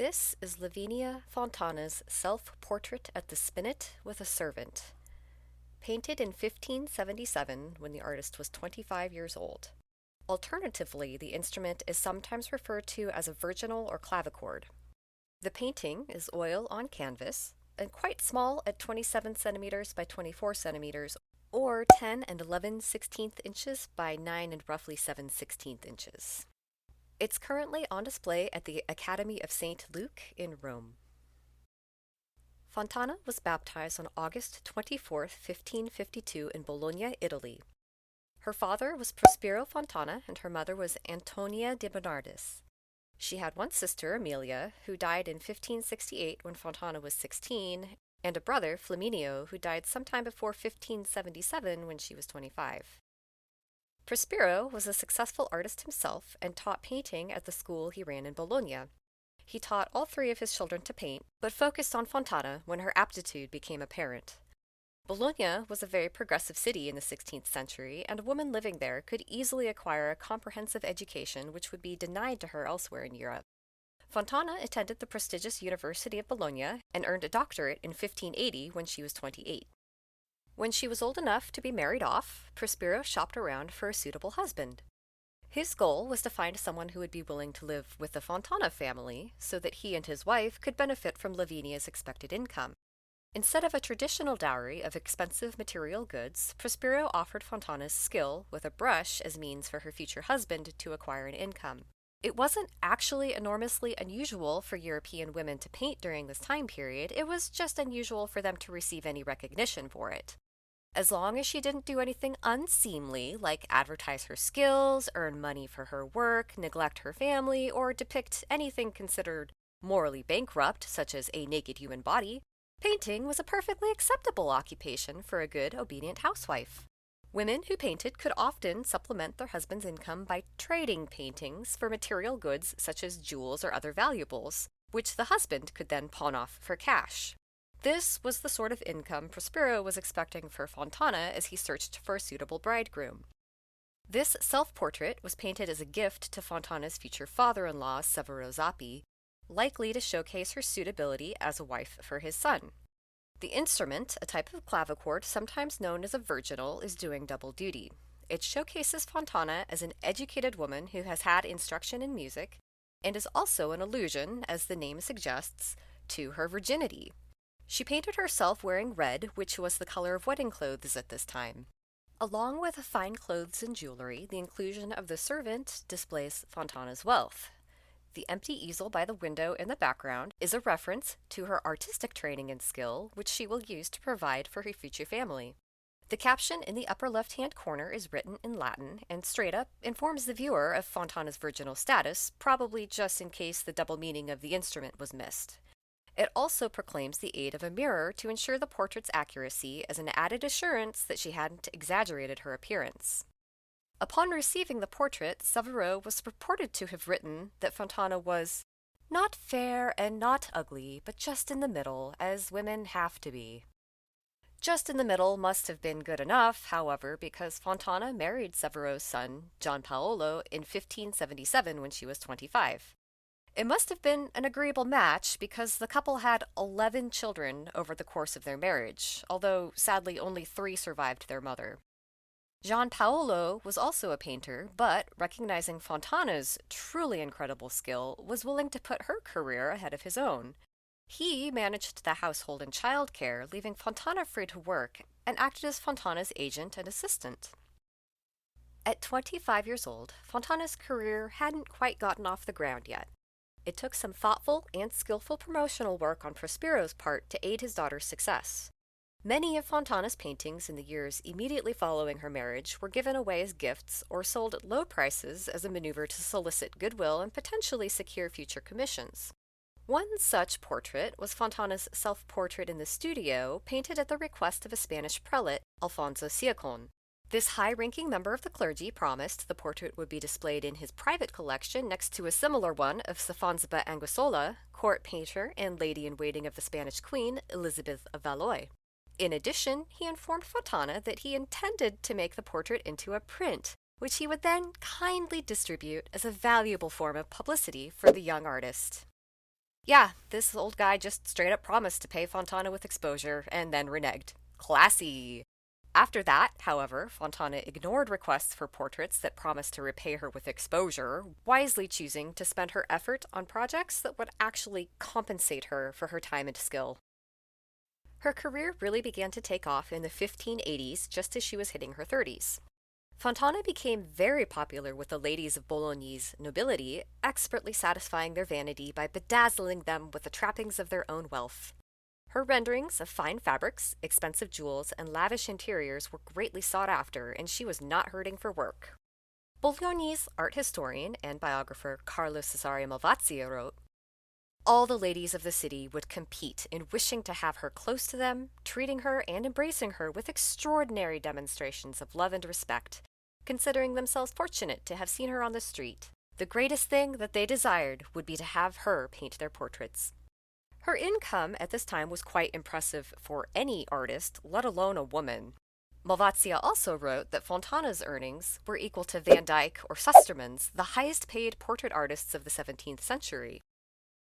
This is Lavinia Fontana's self-portrait at the spinet with a servant, painted in 1577 when the artist was 25 years old. Alternatively, the instrument is sometimes referred to as a virginal or clavichord. The painting is oil on canvas and quite small at 27 centimeters by 24 centimeters or 10 and 11/16 inches by 9 and roughly 7/16 inches. It's currently on display at the Academy of St. Luke in Rome. Fontana was baptized on August 24, 1552 in Bologna, Italy. Her father was Prospero Fontana and her mother was Antonia de Bernardis. She had one sister, Amelia, who died in 1568 when Fontana was 16, and a brother, Flaminio, who died sometime before 1577 when she was 25. Prospero was a successful artist himself and taught painting at the school he ran in Bologna. He taught all three of his children to paint, but focused on Fontana when her aptitude became apparent. Bologna was a very progressive city in the 16th century, and a woman living there could easily acquire a comprehensive education which would be denied to her elsewhere in Europe. Fontana attended the prestigious University of Bologna and earned a doctorate in 1580 when she was 28. When she was old enough to be married off, Prospero shopped around for a suitable husband. His goal was to find someone who would be willing to live with the Fontana family so that he and his wife could benefit from Lavinia's expected income. Instead of a traditional dowry of expensive material goods, Prospero offered Fontana's skill with a brush as means for her future husband to acquire an income. It wasn't actually enormously unusual for European women to paint during this time period, it was just unusual for them to receive any recognition for it. As long as she didn't do anything unseemly, like advertise her skills, earn money for her work, neglect her family, or depict anything considered morally bankrupt, such as a naked human body, painting was a perfectly acceptable occupation for a good, obedient housewife. Women who painted could often supplement their husband's income by trading paintings for material goods such as jewels or other valuables, which the husband could then pawn off for cash. This was the sort of income Prospero was expecting for Fontana as he searched for a suitable bridegroom. This self-portrait was painted as a gift to Fontana's future father-in-law, Severo Zappi, likely to showcase her suitability as a wife for his son. The instrument, a type of clavichord sometimes known as a virginal, is doing double duty. It showcases Fontana as an educated woman who has had instruction in music, and is also an allusion, as the name suggests, to her virginity. She painted herself wearing red, which was the color of wedding clothes at this time. Along with fine clothes and jewelry, the inclusion of the servant displays Fontana's wealth. The empty easel by the window in the background is a reference to her artistic training and skill, which she will use to provide for her future family. The caption in the upper left-hand corner is written in Latin and straight up informs the viewer of Fontana's virginal status, probably just in case the double meaning of the instrument was missed. It also proclaims the aid of a mirror to ensure the portrait's accuracy as an added assurance that she hadn't exaggerated her appearance. Upon receiving the portrait, Severo was reported to have written that Fontana was not fair and not ugly, but just in the middle, as women have to be. Just in the middle must have been good enough, however, because Fontana married Severo's son, Gian Paolo, in 1577 when she was 25. It must have been an agreeable match because the couple had 11 children over the course of their marriage, although sadly only 3 survived their mother. Gian Paolo was also a painter, but, recognizing Fontana's truly incredible skill, was willing to put her career ahead of his own. He managed the household and childcare, leaving Fontana free to work, and acted as Fontana's agent and assistant. At 25 years old, Fontana's career hadn't quite gotten off the ground yet. It took some thoughtful and skillful promotional work on Prospero's part to aid his daughter's success. Many of Fontana's paintings in the years immediately following her marriage were given away as gifts or sold at low prices as a maneuver to solicit goodwill and potentially secure future commissions. One such portrait was Fontana's self-portrait in the studio, painted at the request of a Spanish prelate, Alfonso Ciacon. This high-ranking member of the clergy promised the portrait would be displayed in his private collection next to a similar one of Stefanzba Anguissola, court painter and lady-in-waiting of the Spanish queen, Elizabeth of Valois. In addition, he informed Fontana that he intended to make the portrait into a print, which he would then kindly distribute as a valuable form of publicity for the young artist. Yeah, this old guy just straight up promised to pay Fontana with exposure and then reneged. Classy. After that, however, Fontana ignored requests for portraits that promised to repay her with exposure, wisely choosing to spend her effort on projects that would actually compensate her for her time and skill. Her career really began to take off in the 1580s, just as she was hitting her 30s. Fontana became very popular with the ladies of Bologna's nobility, expertly satisfying their vanity by bedazzling them with the trappings of their own wealth. Her renderings of fine fabrics, expensive jewels, and lavish interiors were greatly sought after, and she was not hurting for work. Bologna's art historian and biographer Carlo Cesare Malvazia wrote, all the ladies of the city would compete in wishing to have her close to them, treating her and embracing her with extraordinary demonstrations of love and respect, considering themselves fortunate to have seen her on the street. The greatest thing that they desired would be to have her paint their portraits. Her income at this time was quite impressive for any artist, let alone a woman. Malvazia also wrote that Fontana's earnings were equal to Van Dyck or Sustermann's, the highest paid portrait artists of the 17th century.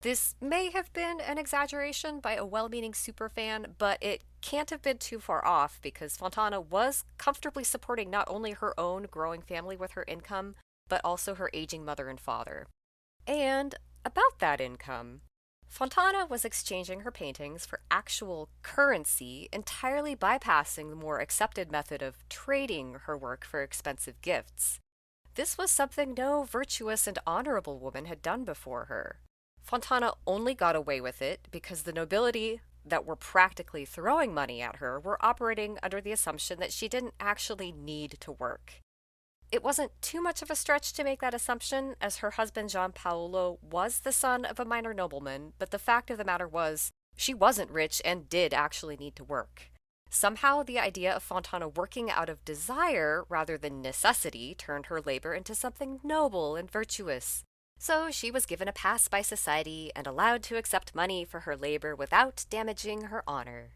This may have been an exaggeration by a well-meaning superfan, but it can't have been too far off because Fontana was comfortably supporting not only her own growing family with her income, but also her aging mother and father. And about that income, Fontana was exchanging her paintings for actual currency, entirely bypassing the more accepted method of trading her work for expensive gifts. This was something no virtuous and honorable woman had done before her. Fontana only got away with it because the nobility that were practically throwing money at her were operating under the assumption that she didn't actually need to work. It wasn't too much of a stretch to make that assumption, as her husband Gian Paolo was the son of a minor nobleman, but the fact of the matter was, she wasn't rich and did actually need to work. Somehow, the idea of Fontana working out of desire rather than necessity turned her labor into something noble and virtuous. So she was given a pass by society and allowed to accept money for her labor without damaging her honor.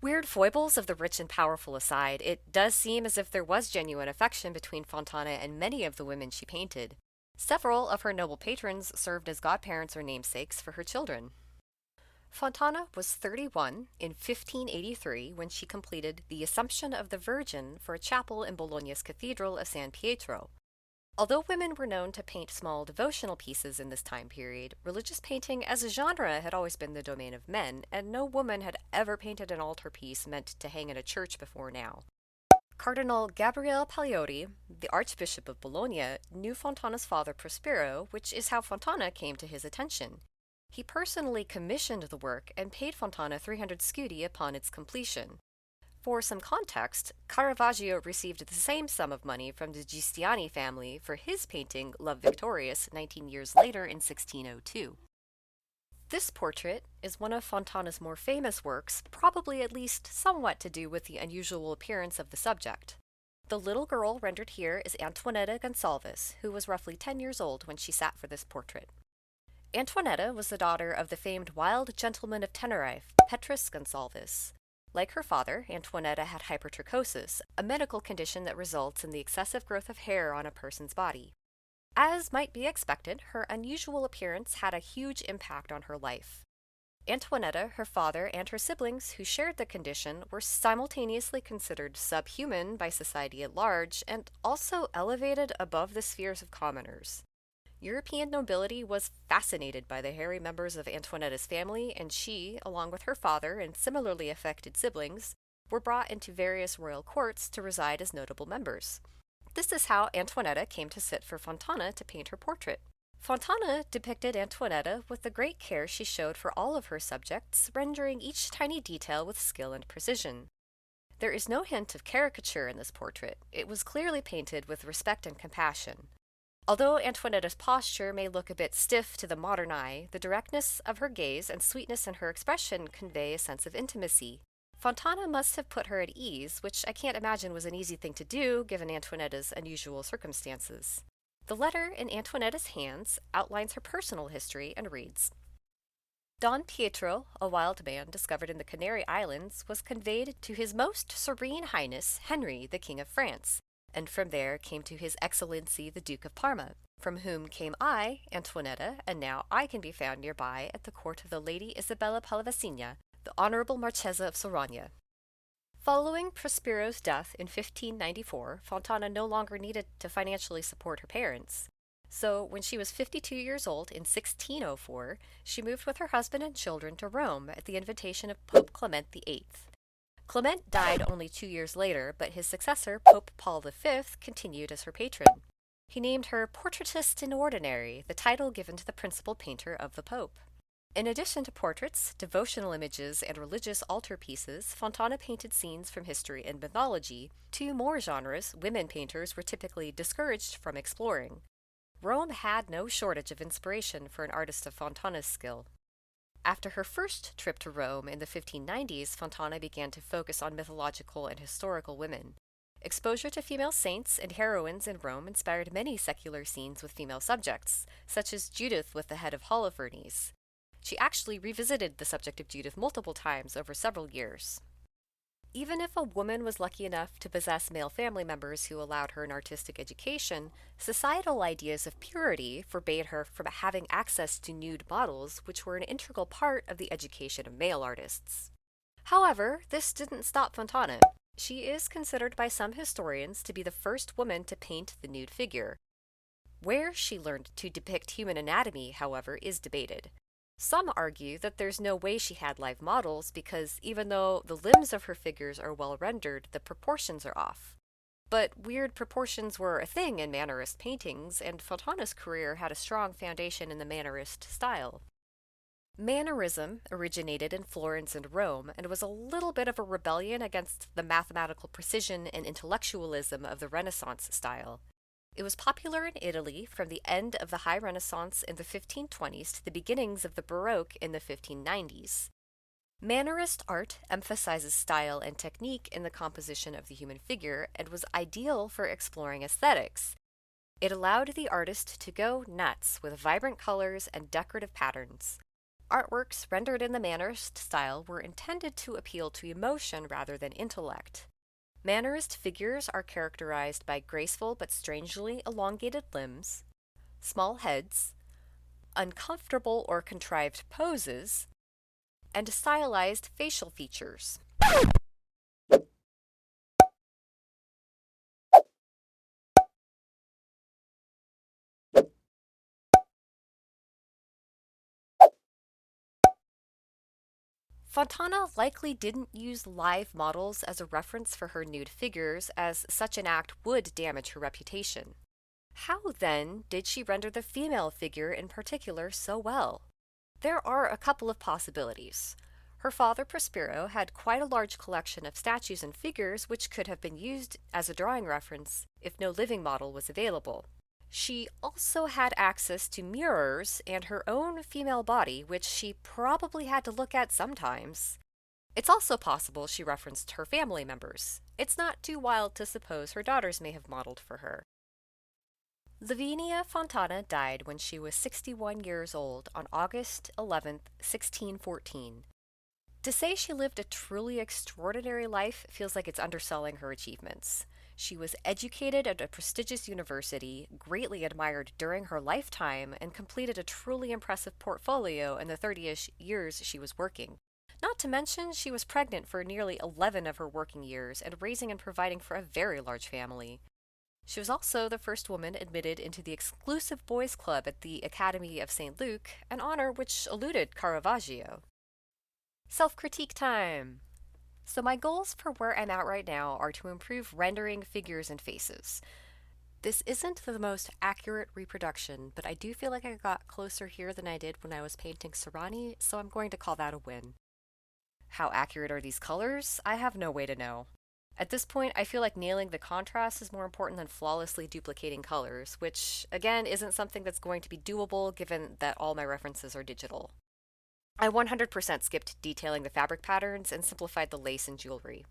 Weird foibles of the rich and powerful aside, it does seem as if there was genuine affection between Fontana and many of the women she painted. Several of her noble patrons served as godparents or namesakes for her children. Fontana was 31 in 1583 when she completed the Assumption of the Virgin for a chapel in Bologna's Cathedral of San Pietro. Although women were known to paint small devotional pieces in this time period, religious painting as a genre had always been the domain of men, and no woman had ever painted an altarpiece meant to hang in a church before now. Cardinal Gabriele Paglioti, the Archbishop of Bologna, knew Fontana's father Prospero, which is how Fontana came to his attention. He personally commissioned the work and paid Fontana 300 scudi upon its completion. For some context, Caravaggio received the same sum of money from the Giustiniani family for his painting Love Victorious 19 years later in 1602. This portrait is one of Fontana's more famous works, probably at least somewhat to do with the unusual appearance of the subject. The little girl rendered here is Antoinetta Gonsalves, who was roughly 10 years old when she sat for this portrait. Antoinetta was the daughter of the famed wild gentleman of Tenerife, Petrus Gonsalves. Like her father, Antoinetta had hypertrichosis, a medical condition that results in the excessive growth of hair on a person's body. As might be expected, her unusual appearance had a huge impact on her life. Antoinetta, her father, and her siblings who shared the condition were simultaneously considered subhuman by society at large and also elevated above the spheres of commoners. European nobility was fascinated by the hairy members of Antoinetta's family, and she, along with her father and similarly affected siblings, were brought into various royal courts to reside as notable members. This is how Antoinetta came to sit for Fontana to paint her portrait. Fontana depicted Antoinetta with the great care she showed for all of her subjects, rendering each tiny detail with skill and precision. There is no hint of caricature in this portrait. It was clearly painted with respect and compassion. Although Antoinetta's posture may look a bit stiff to the modern eye, the directness of her gaze and sweetness in her expression convey a sense of intimacy. Fontana must have put her at ease, which I can't imagine was an easy thing to do given Antoinetta's unusual circumstances. The letter in Antoinetta's hands outlines her personal history and reads, Don Pietro, a wild man discovered in the Canary Islands, was conveyed to His Most Serene Highness Henry, the King of France, and from there came to His Excellency the Duke of Parma. from whom came I, Antoinetta, and now I can be found nearby at the court of the Lady Isabella Pallavicina, the Honorable Marchesa of Soragna. Following Prospero's death in 1594, Fontana no longer needed to financially support her parents. So, when she was 52 years old in 1604, she moved with her husband and children to Rome at the invitation of Pope Clement VIII. Clement died only 2 years later, but his successor, Pope Paul V, continued as her patron. He named her Portraitist in Ordinary, the title given to the principal painter of the Pope. In addition to portraits, devotional images, and religious altarpieces, Fontana painted scenes from history and mythology, two more genres women painters were typically discouraged from exploring. Rome had no shortage of inspiration for an artist of Fontana's skill. After her first trip to Rome in the 1590s, Fontana began to focus on mythological and historical women. Exposure to female saints and heroines in Rome inspired many secular scenes with female subjects, such as Judith with the head of Holofernes. She actually revisited the subject of Judith multiple times over several years. Even if a woman was lucky enough to possess male family members who allowed her an artistic education, societal ideas of purity forbade her from having access to nude models, which were an integral part of the education of male artists. However, this didn't stop Fontana. She is considered by some historians to be the first woman to paint the nude figure. Where she learned to depict human anatomy, however, is debated. Some argue that there's no way she had live models because even though the limbs of her figures are well rendered, the proportions are off. But weird proportions were a thing in Mannerist paintings, and Fontana's career had a strong foundation in the Mannerist style. Mannerism originated in Florence and Rome and was a little bit of a rebellion against the mathematical precision and intellectualism of the Renaissance style. It was popular in Italy from the end of the High Renaissance in the 1520s to the beginnings of the Baroque in the 1590s. Mannerist art emphasizes style and technique in the composition of the human figure and was ideal for exploring aesthetics. It allowed the artist to go nuts with vibrant colors and decorative patterns. Artworks rendered in the Mannerist style were intended to appeal to emotion rather than intellect. Mannerist figures are characterized by graceful but strangely elongated limbs, small heads, uncomfortable or contrived poses, and stylized facial features. Fontana likely didn't use live models as a reference for her nude figures, as such an act would damage her reputation. How, then, did she render the female figure in particular so well? There are a couple of possibilities. Her father, Prospero, had quite a large collection of statues and figures which could have been used as a drawing reference if no living model was available. She also had access to mirrors and her own female body, which she probably had to look at sometimes. It's also possible she referenced her family members. It's not too wild to suppose her daughters may have modeled for her. Lavinia Fontana died when she was 61 years old on August 11, 1614. To say she lived a truly extraordinary life feels like it's underselling her achievements. She was educated at a prestigious university, greatly admired during her lifetime, and completed a truly impressive portfolio in the 30-ish years she was working. Not to mention, she was pregnant for nearly 11 of her working years and raising and providing for a very large family. She was also the first woman admitted into the exclusive boys' club at the Academy of St. Luke, an honor which eluded Caravaggio. Self-critique time! So my goals for where I'm at right now are to improve rendering figures and faces. This isn't the most accurate reproduction, but I do feel like I got closer here than I did when I was painting Serrani, so I'm going to call that a win. How accurate are these colors? I have no way to know. At this point, I feel like nailing the contrast is more important than flawlessly duplicating colors, which, again, isn't something that's going to be doable given that all my references are digital. I 100% skipped detailing the fabric patterns and simplified the lace and jewelry.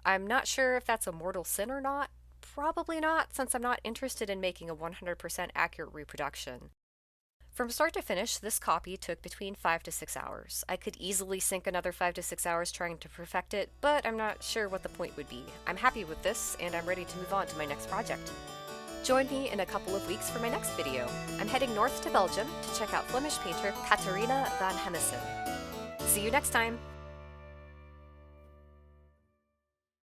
I'm not sure if that's a mortal sin or not. Probably not, since I'm not interested in making a 100% accurate reproduction. From start to finish, this copy took between 5 to 6 hours. I could easily sink another 5 to 6 hours trying to perfect it, but I'm not sure what the point would be. I'm happy with this, and I'm ready to move on to my next project. Join me in a couple of weeks for my next video. I'm heading north to Belgium to check out Flemish painter Catharina van Hennesen. See you next time!